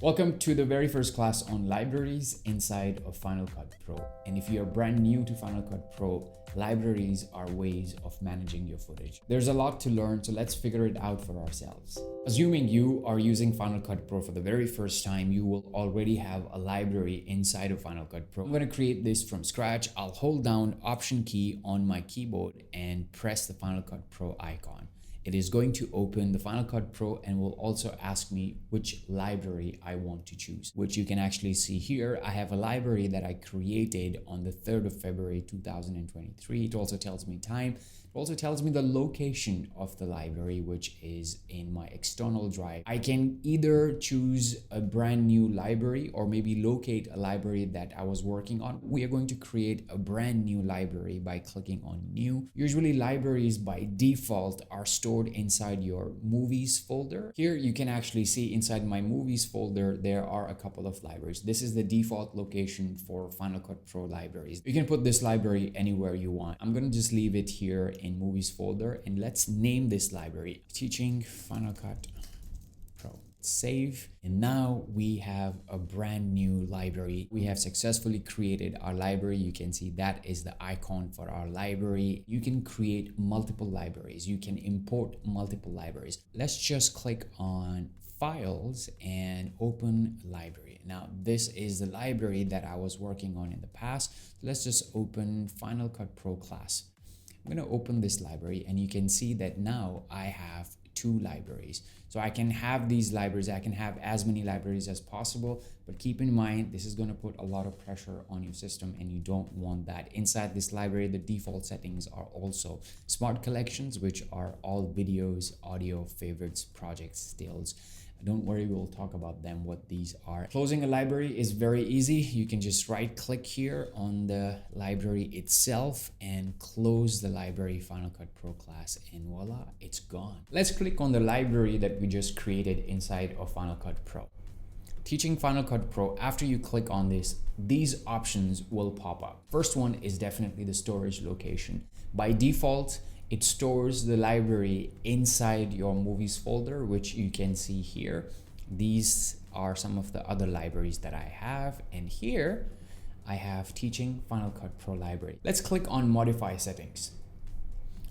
Welcome to the very first class on libraries inside of Final Cut Pro. And if you're brand new to Final Cut Pro, libraries are ways of managing your footage. There's a lot to learn, so let's figure it out for ourselves. Assuming you are using Final Cut Pro for the very first time, you will already have a library inside of Final Cut Pro. I'm going to create this from scratch. I'll hold down Option key on my keyboard and press the Final Cut Pro icon. It is going to open the Final Cut Pro and will also ask me which library I want to choose, which you can actually see here. I have a library that I created on the 3rd of February 2023. It also tells me time. It also tells me the location of the library, which is in my external drive. I can either choose a brand new library or maybe locate a library that I was working on. We are going to create a brand new library by clicking on new. Usually libraries by default are stored inside your movies folder. Here you can actually see inside my movies folder, there are a couple of libraries. This is the default location for Final Cut Pro libraries. You can put this library anywhere you want. I'm going to just leave it here in movies folder, and let's name this library Teaching Final Cut Pro. Save, and now we have a brand new library. We have successfully created our library. You can see that is the icon for our library. You can create multiple libraries. You can import multiple libraries. Let's just click on Files and open library. Now this is the library that I was working on in the past. Let's just open Final Cut Pro class. I'm going to open this library, and you can see that now I have two libraries. So I can have these libraries, I can have as many libraries as possible, but keep in mind, this is going to put a lot of pressure on your system and you don't want that. Inside this library, the default settings are also smart collections, which are all videos, audio, favorites, projects, stills. Don't worry, we'll talk about them, what these are. Closing a library is very easy. You can just right click here on the library itself and close the library Final Cut Pro class, and voila, it's gone. Let's click on the library that we just created inside of Final Cut Pro. Teaching Final Cut Pro, after you click on this, these options will pop up. First one is definitely the storage location. By default, it stores the library inside your movies folder, which you can see here. These are some of the other libraries that I have. And here I have Teaching Final Cut Pro library. Let's click on Modify Settings.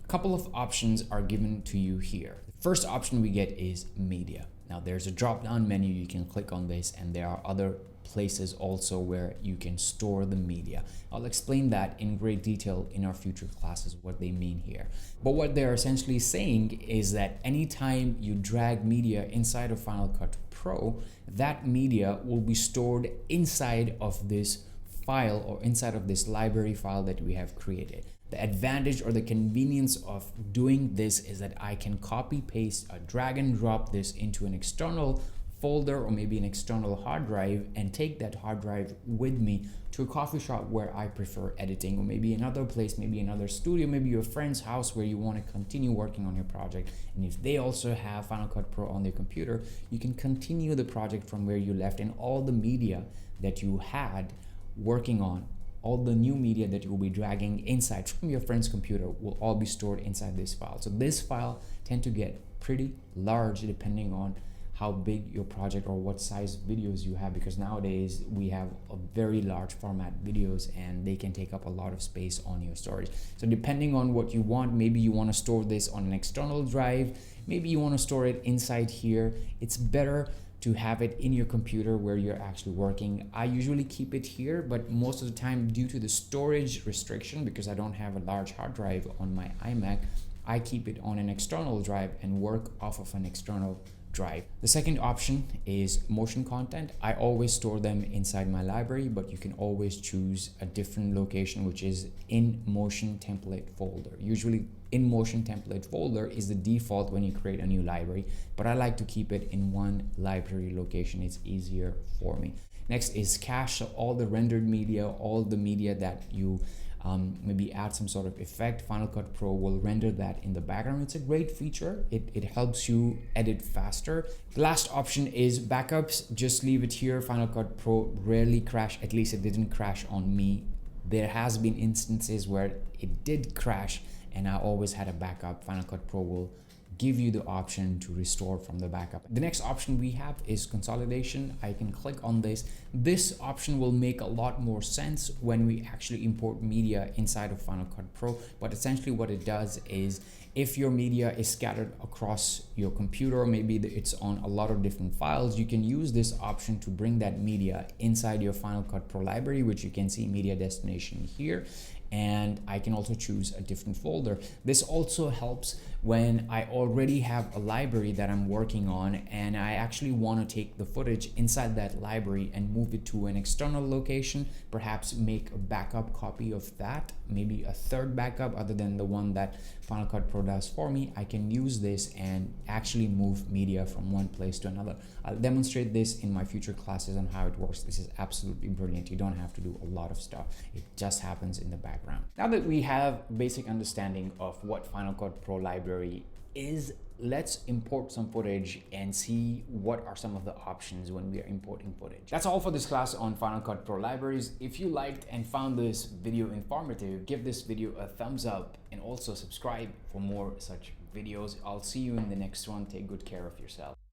A couple of options are given to you here. The first option we get is Media. Now there's a drop-down menu. You can click on this, and there are other places also where you can store the media. I'll explain that in great detail in our future classes, what they mean here. But what they're essentially saying is that anytime you drag media inside of Final Cut Pro, that media will be stored inside of this file or inside of this library file that we have created. The advantage or the convenience of doing this is that I can copy paste, drag and drop this into an external folder or maybe an external hard drive and take that hard drive with me to a coffee shop where I prefer editing, or maybe another place, maybe another studio, maybe your friend's house where you want to continue working on your project. And if they also have Final Cut Pro on their computer, you can continue the project from where you left, and all the media that you had working on, all the new media that you will be dragging inside from your friend's computer will all be stored inside this file. So this file tend to get pretty large depending on how big your project or what size videos you have, because nowadays we have a very large format videos and they can take up a lot of space on your storage. So depending on what you want, maybe you want to store this on an external drive, maybe you want to store it inside here. It's better to have it in your computer where you're actually working. I usually keep it here, but most of the time, due to the storage restriction, because I don't have a large hard drive on my iMac, I keep it on an external drive and work off of an external drive. The second option is motion content. I always store them inside my library, but you can always choose a different location, which is in motion template folder. Usually in motion template folder is the default when you create a new library, but I like to keep it in one library location. It's easier for me. Next is cache. So all the rendered media, all the media that you maybe add some sort of effect, Final Cut Pro will render that in the background. It's a great feature. It helps you edit faster. The last option is backups. Just leave it here. Final Cut Pro rarely crash. At least it didn't crash on me. There has been instances where it did crash and I always had a backup. Final Cut Pro will give you the option to restore from the backup. The next option we have is consolidation. I can click on this. This option will make a lot more sense when we actually import media inside of Final Cut Pro. But essentially what it does is, if your media is scattered across your computer, maybe it's on a lot of different files, you can use this option to bring that media inside your Final Cut Pro library, which you can see media destination here. And I can also choose a different folder. This also helps when I already have a library that I'm working on and I actually want to take the footage inside that library and move it to an external location, perhaps make a backup copy of that, maybe a third backup other than the one that Final Cut Pro does for me. I can use this and actually move media from one place to another. I'll demonstrate this in my future classes on how it works. This is absolutely brilliant. You don't have to do a lot of stuff. It just happens in the background. Now that we have basic understanding of what Final Cut Pro library is, let's import some footage and see what are some of the options when we are importing footage. That's all for this class on Final Cut Pro libraries. If you liked and found this video informative, give this video a thumbs up and also subscribe for more such videos. I'll see you in the next one. Take good care of yourself.